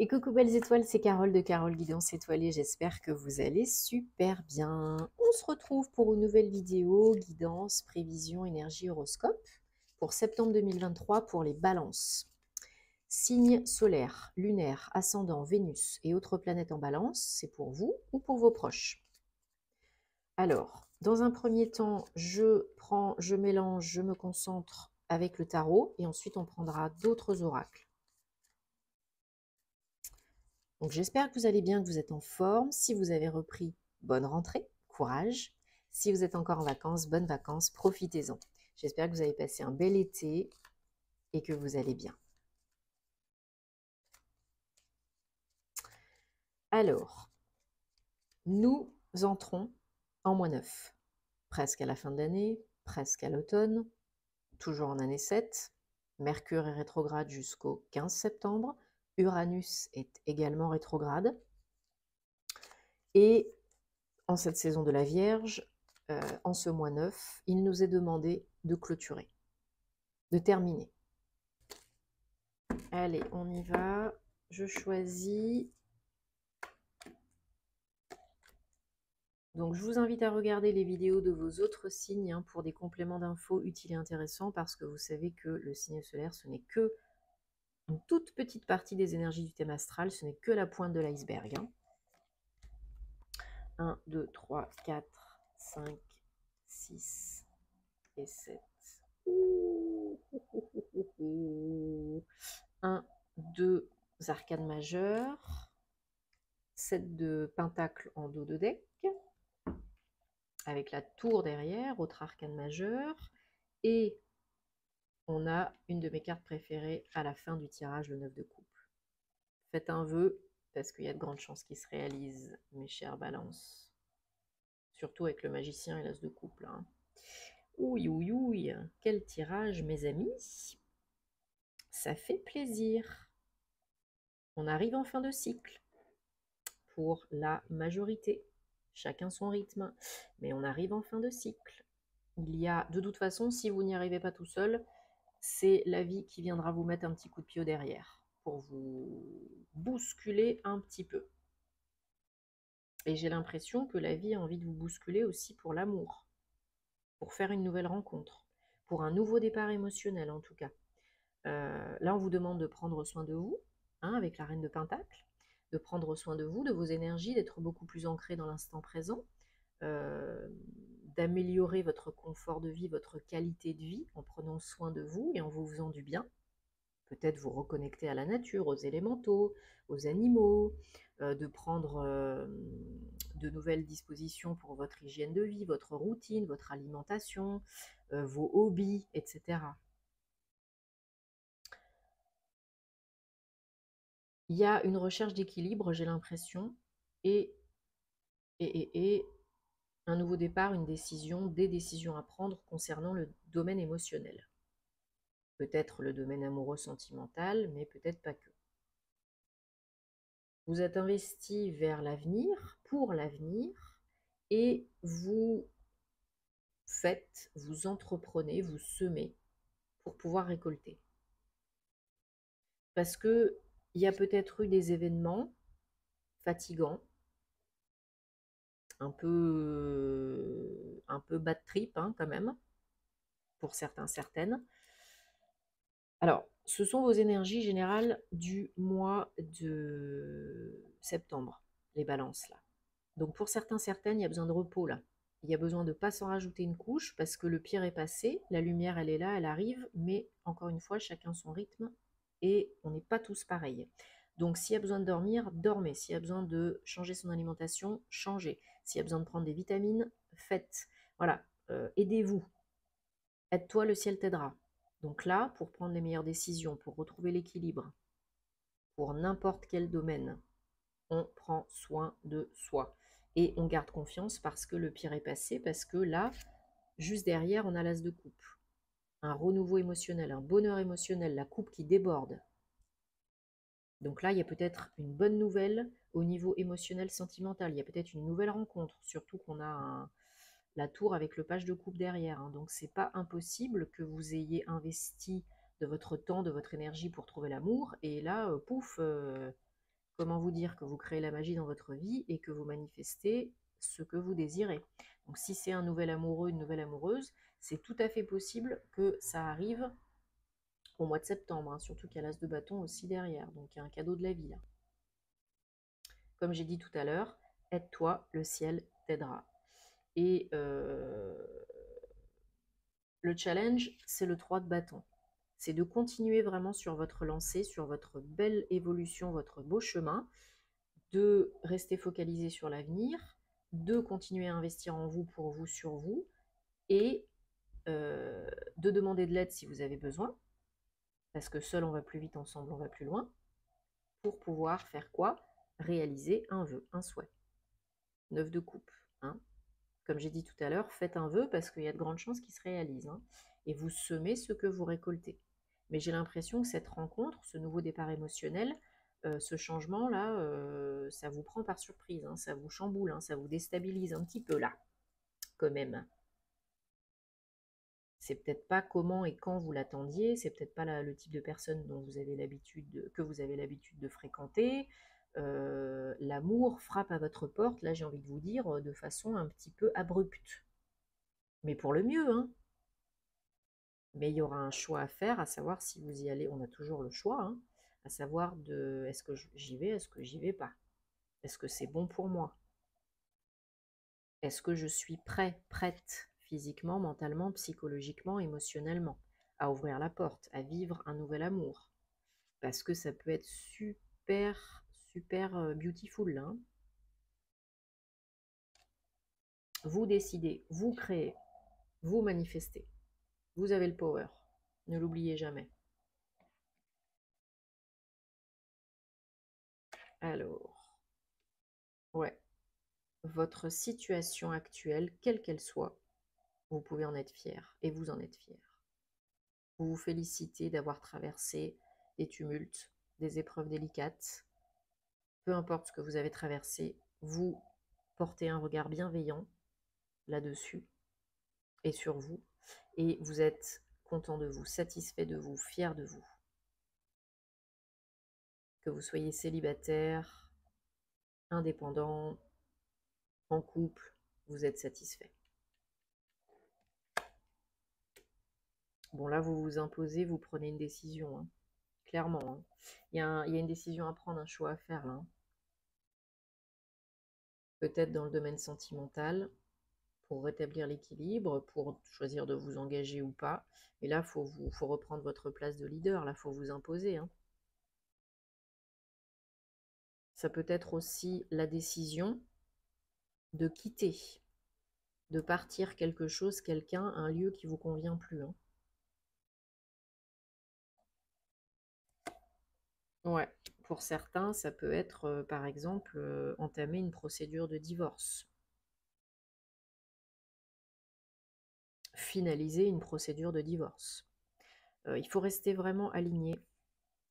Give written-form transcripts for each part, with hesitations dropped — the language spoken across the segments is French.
Et coucou belles étoiles, c'est Carole de Carole Guidance Étoilée, j'espère que vous allez super bien. On se retrouve pour une nouvelle vidéo, guidance, prévision, énergie, horoscope, pour septembre 2023 pour les balances. Signes solaires, lunaires, ascendant, Vénus et autres planètes en balance, c'est pour vous ou pour vos proches. Alors, dans un premier temps, je mélange, je me concentre avec le tarot et ensuite on prendra d'autres oracles. Donc j'espère que vous allez bien, que vous êtes en forme. Si vous avez repris, bonne rentrée, courage. Si vous êtes encore en vacances, bonnes vacances, profitez-en. J'espère que vous avez passé un bel été et que vous allez bien. Alors, nous entrons en mois 9, presque à la fin de l'année, presque à l'automne, toujours en année 7. Mercure est rétrograde jusqu'au 15 septembre. Uranus est également rétrograde. Et en cette saison de la Vierge, en ce mois 9, il nous est demandé de clôturer, de terminer. Allez, on y va. Je choisis. Donc, je vous invite à regarder les vidéos de vos autres signes pour des compléments d'infos utiles et intéressants, parce que vous savez que le signe solaire, ce n'est que une toute petite partie des énergies du thème astral, ce n'est que la pointe de l'iceberg. 1, 2, 3, 4, 5, 6 et 7. 1, 2 arcanes majeures, 7 de pentacles en dos de deck, avec la tour derrière, autre arcane majeure, et on a une de mes cartes préférées à la fin du tirage, le 9 de coupe. Faites un vœu, parce qu'il y a de grandes chances qu'il se réalise, mes chères balances. Surtout avec le magicien et l'as de coupe, là. Ouille, ouille, ouille, quel tirage, mes amis. Ça fait plaisir. On arrive en fin de cycle pour la majorité. Chacun son rythme, mais on arrive en fin de cycle. Il y a, de toute façon, si vous n'y arrivez pas tout seul, c'est la vie qui viendra vous mettre un petit coup de pied au derrière pour vous bousculer un petit peu. Et j'ai l'impression que la vie a envie de vous bousculer aussi pour l'amour, pour faire une nouvelle rencontre, pour un nouveau départ émotionnel en tout cas. Là, on vous demande de prendre soin de vous, avec la reine de Pentacle, de prendre soin de vous, de vos énergies, d'être beaucoup plus ancré dans l'instant présent, d'améliorer votre confort de vie, votre qualité de vie en prenant soin de vous et en vous faisant du bien. Peut-être vous reconnecter à la nature, aux élémentaux, aux animaux, de prendre de nouvelles dispositions pour votre hygiène de vie, votre routine, votre alimentation, vos hobbies, etc. Il y a une recherche d'équilibre, j'ai l'impression, et un nouveau départ, une décision, des décisions à prendre concernant le domaine émotionnel. Peut-être le domaine amoureux sentimental, mais peut-être pas que. Vous êtes investi vers l'avenir, pour l'avenir, et vous faites, vous entreprenez, vous semez pour pouvoir récolter. Parce qu'il y a peut-être eu des événements fatigants, un peu bad trip quand même, pour certains, certaines. Alors, ce sont vos énergies générales du mois de septembre, les balances là. Donc pour certains, certaines, il y a besoin de repos là. Il y a besoin de ne pas s'en rajouter une couche parce que le pire est passé, la lumière elle est là, elle arrive, mais encore une fois, chacun son rythme et on n'est pas tous pareils. Donc s'il y a besoin de dormir, dormez. S'il y a besoin de changer son alimentation, changez. S'il y a besoin de prendre des vitamines, faites. Voilà, aidez-vous. Aide-toi, le ciel t'aidera. Donc là, pour prendre les meilleures décisions, pour retrouver l'équilibre, pour n'importe quel domaine, on prend soin de soi. Et on garde confiance parce que le pire est passé, parce que là, juste derrière, on a l'as de coupe. Un renouveau émotionnel, un bonheur émotionnel, la coupe qui déborde. Donc là, il y a peut-être une bonne nouvelle au niveau émotionnel, sentimental. Il y a peut-être une nouvelle rencontre, surtout qu'on a la tour avec le page de coupe derrière. Donc c'est pas impossible que vous ayez investi de votre temps, de votre énergie pour trouver l'amour. Et là, pouf, Comment vous dire que vous créez la magie dans votre vie et que vous manifestez ce que vous désirez. Donc si c'est un nouvel amoureux, une nouvelle amoureuse, c'est tout à fait possible que ça arrive au mois de septembre, hein, surtout qu'il y a l'as de bâton aussi derrière, donc il y a un cadeau de la vie là. Comme j'ai dit tout à l'heure, aide-toi, le ciel t'aidera. Et le challenge, c'est le 3 de bâton. C'est de continuer vraiment sur votre lancée, sur votre belle évolution, votre beau chemin, de rester focalisé sur l'avenir, de continuer à investir en vous, pour vous, sur vous, et de demander de l'aide si vous avez besoin, parce que seul on va plus vite, ensemble on va plus loin, pour pouvoir faire quoi? Réaliser un vœu, un souhait. 9 de coupe. Hein. Comme j'ai dit tout à l'heure, faites un vœu parce qu'il y a de grandes chances qu'il se réalise. Hein, et vous semez ce que vous récoltez. Mais j'ai l'impression que cette rencontre, ce nouveau départ émotionnel, ce changement-là, ça vous prend par surprise, hein, ça vous chamboule, hein, ça vous déstabilise un petit peu là, quand même. C'est peut-être pas comment et quand vous l'attendiez, c'est peut-être pas le type de personne dont vous avez que vous avez l'habitude de fréquenter. L'amour frappe à votre porte, là j'ai envie de vous dire, de façon un petit peu abrupte. Mais pour le mieux, hein. Mais il y aura un choix à faire, à savoir si vous y allez, on a toujours le choix, hein, à savoir de est-ce que j'y vais, est-ce que j'y vais pas? Est-ce que c'est bon pour moi? Est-ce que je suis prêt, prête, physiquement, mentalement, psychologiquement, émotionnellement, à ouvrir la porte, à vivre un nouvel amour? Parce que ça peut être super, super beautiful, là. Hein. Vous décidez, vous créez, vous manifestez. Vous avez le power. Ne l'oubliez jamais. Alors, ouais, votre situation actuelle, quelle qu'elle soit, vous pouvez en être fier et vous en êtes fier. Vous vous félicitez d'avoir traversé des tumultes, des épreuves délicates. Peu importe ce que vous avez traversé, vous portez un regard bienveillant là-dessus et sur vous. Et vous êtes content de vous, satisfait de vous, fier de vous. Que vous soyez célibataire, indépendant, en couple, vous êtes satisfait. Bon, là, vous vous imposez, vous prenez une décision, hein. Clairement. Hein. Il y a une décision à prendre, un choix à faire, là. Hein. Peut-être dans le domaine sentimental, pour rétablir l'équilibre, pour choisir de vous engager ou pas. Et là, faut reprendre votre place de leader, là, faut vous imposer. Hein. Ça peut être aussi la décision de quitter, de partir quelque chose, quelqu'un, un lieu qui vous convient plus. Hein. Ouais, pour certains, ça peut être, par exemple, entamer une procédure de divorce. Finaliser une procédure de divorce. Il faut rester vraiment aligné,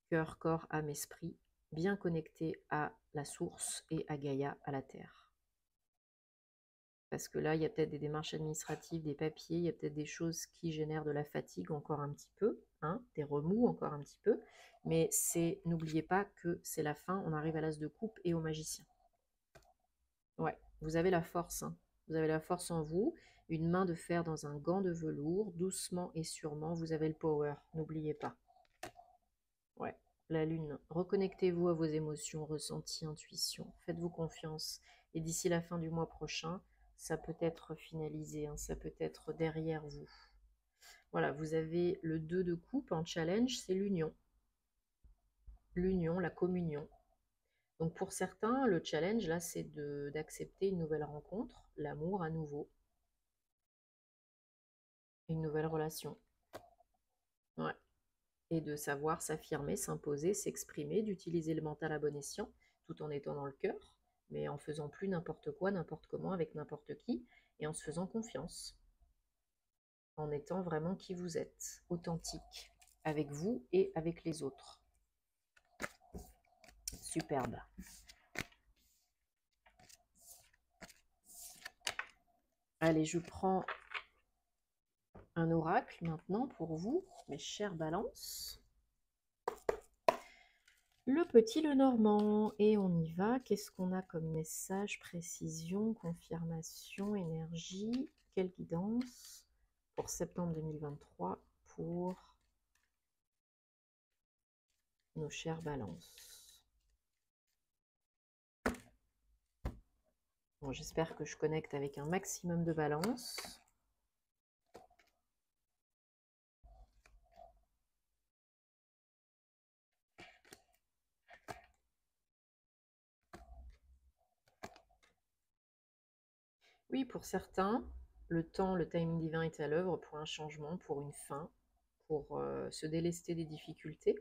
cœur, corps, âme, esprit, bien connecté à la source et à Gaïa, à la Terre. Parce que là, il y a peut-être des démarches administratives, des papiers, il y a peut-être des choses qui génèrent de la fatigue encore un petit peu, hein, des remous encore un petit peu, mais n'oubliez pas que c'est la fin, on arrive à l'as de coupe et au magicien. Ouais, vous avez la force, hein. Vous avez la force en vous, une main de fer dans un gant de velours, doucement et sûrement, vous avez le power, n'oubliez pas. Ouais, la lune, reconnectez-vous à vos émotions, ressentis, intuitions, faites-vous confiance, et d'ici la fin du mois prochain, ça peut être finalisé, hein, ça peut être derrière vous. Voilà, vous avez le 2 de coupe en challenge, c'est l'union. L'union, la communion. Donc pour certains, le challenge, là, c'est d'accepter une nouvelle rencontre, l'amour à nouveau, une nouvelle relation. Ouais. Et de savoir s'affirmer, s'imposer, s'exprimer, d'utiliser le mental à bon escient, tout en étant dans le cœur, mais en faisant plus n'importe quoi, n'importe comment, avec n'importe qui, et en se faisant confiance, en étant vraiment qui vous êtes, authentique, avec vous et avec les autres. Superbe. Allez, je prends un oracle maintenant pour vous, mes chères balances. Le petit Lenormand. Et on y va. Qu'est-ce qu'on a comme message, précision, confirmation, énergie? Quelle guidance pour septembre 2023 pour nos chères balances? Bon, j'espère que je connecte avec un maximum de balance. Oui, pour certains, le temps, le timing divin est à l'œuvre pour un changement, pour une fin, pour se délester des difficultés,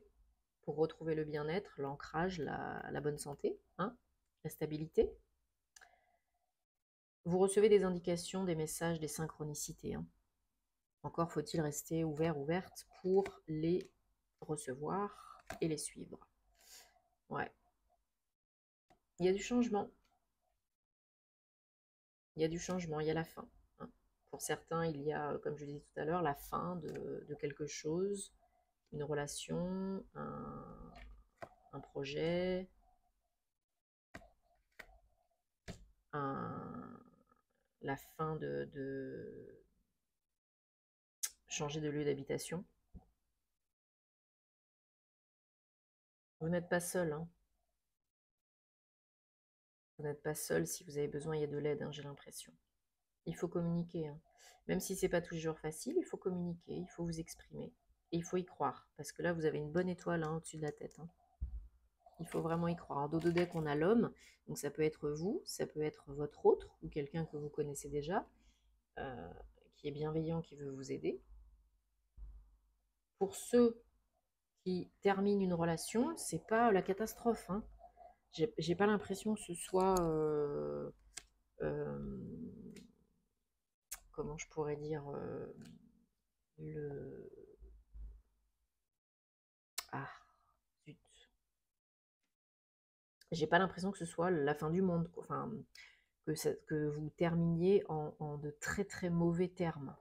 pour retrouver le bien-être, l'ancrage, la bonne santé, hein, la stabilité. Vous recevez des indications, des messages, des synchronicités. Hein. Encore faut-il rester ouvert, ouverte pour les recevoir et les suivre. Ouais. Il y a du changement. Il y a du changement, il y a la fin. Hein. Pour certains, il y a, comme je disais tout à l'heure, la fin de quelque chose, une relation, un projet, la fin de changer de lieu d'habitation. Vous n'êtes pas seul. Hein. Vous n'êtes pas seul. Si vous avez besoin, il y a de l'aide, hein, j'ai l'impression. Il faut communiquer. Hein. Même si c'est pas toujours facile, il faut communiquer, il faut vous exprimer. Et il faut y croire. Parce que là, vous avez une bonne étoile hein, au-dessus de la tête. Hein. Il faut vraiment y croire. En dos de deck, on a l'homme. Donc ça peut être vous, ça peut être votre autre ou quelqu'un que vous connaissez déjà, qui est bienveillant, qui veut vous aider. Pour ceux qui terminent une relation, c'est pas la catastrophe. Hein. J'ai pas l'impression que ce soit comment je pourrais dire le ah zut. J'ai pas l'impression que ce soit la fin du monde. Enfin, que vous terminiez en de très très mauvais termes.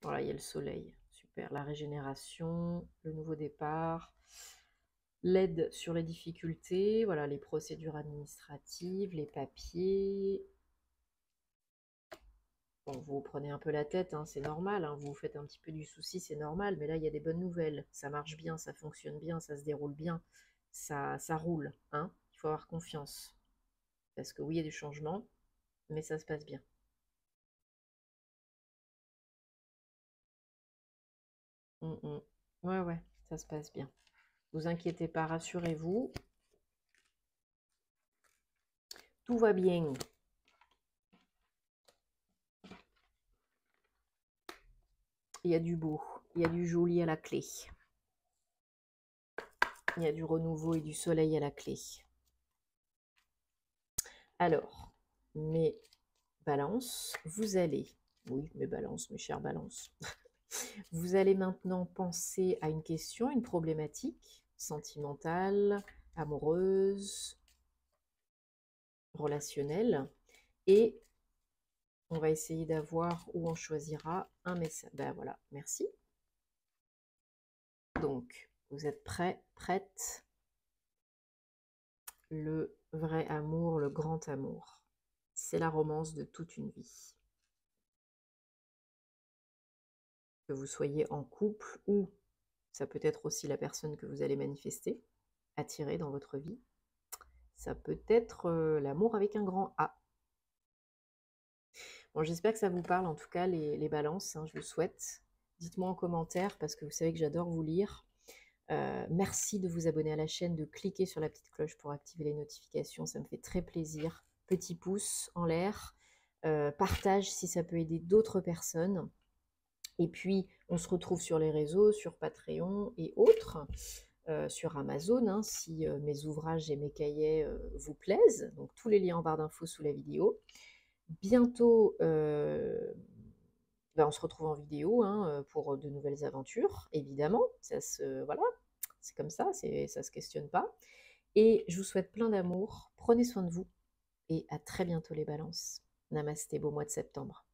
Voilà, il y a le soleil. Super. La régénération, le nouveau départ, l'aide sur les difficultés, voilà, les procédures administratives, les papiers. Bon, vous vous prenez un peu la tête, hein, c'est normal, hein, vous vous faites un petit peu du souci, c'est normal, mais là, il y a des bonnes nouvelles. Ça marche bien, ça fonctionne bien, ça se déroule bien, ça roule. Hein, il faut avoir confiance. Parce que oui, il y a du changement, mais ça se passe bien. Ouais, ouais, ça se passe bien. Vous inquiétez pas, rassurez-vous. Tout va bien. Il y a du beau, il y a du joli à la clé. Il y a du renouveau et du soleil à la clé. Alors, mes balances, vous allez, oui, mes balances, mes chères balances, vous allez maintenant penser à une question, une problématique sentimentale, amoureuse, relationnelle, et on va essayer d'avoir où on choisira un message. Ben voilà, merci. Donc, vous êtes prêts, prêtes? Le vrai amour, le grand amour. C'est la romance de toute une vie. Que vous soyez en couple ou ça peut être aussi la personne que vous allez manifester, attirer dans votre vie. Ça peut être l'amour avec un grand A. Bon, j'espère que ça vous parle, en tout cas, les balances, hein, je le souhaite. Dites-moi en commentaire, parce que vous savez que j'adore vous lire. Merci de vous abonner à la chaîne, de cliquer sur la petite cloche pour activer les notifications, ça me fait très plaisir. Petit pouce en l'air, partage si ça peut aider d'autres personnes. Et puis, on se retrouve sur les réseaux, sur Patreon et autres, sur Amazon, hein, si mes ouvrages et mes cahiers vous plaisent. Donc, tous les liens en barre d'infos sous la vidéo. Bientôt, on se retrouve en vidéo hein, pour de nouvelles aventures, évidemment. Voilà, c'est comme ça, ça se questionne pas. Et je vous souhaite plein d'amour, prenez soin de vous et à très bientôt les balances. Namasté, beau mois de septembre.